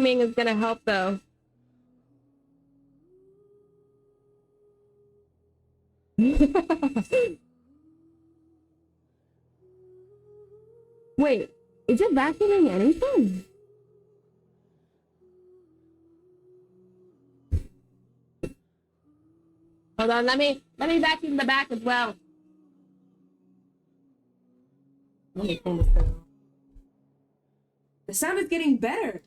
vacuuming is gonna help though. Wait, is it vacuuming anything? Hold on, let me vacuum the back as well. Let me pull this down. The sound is getting better.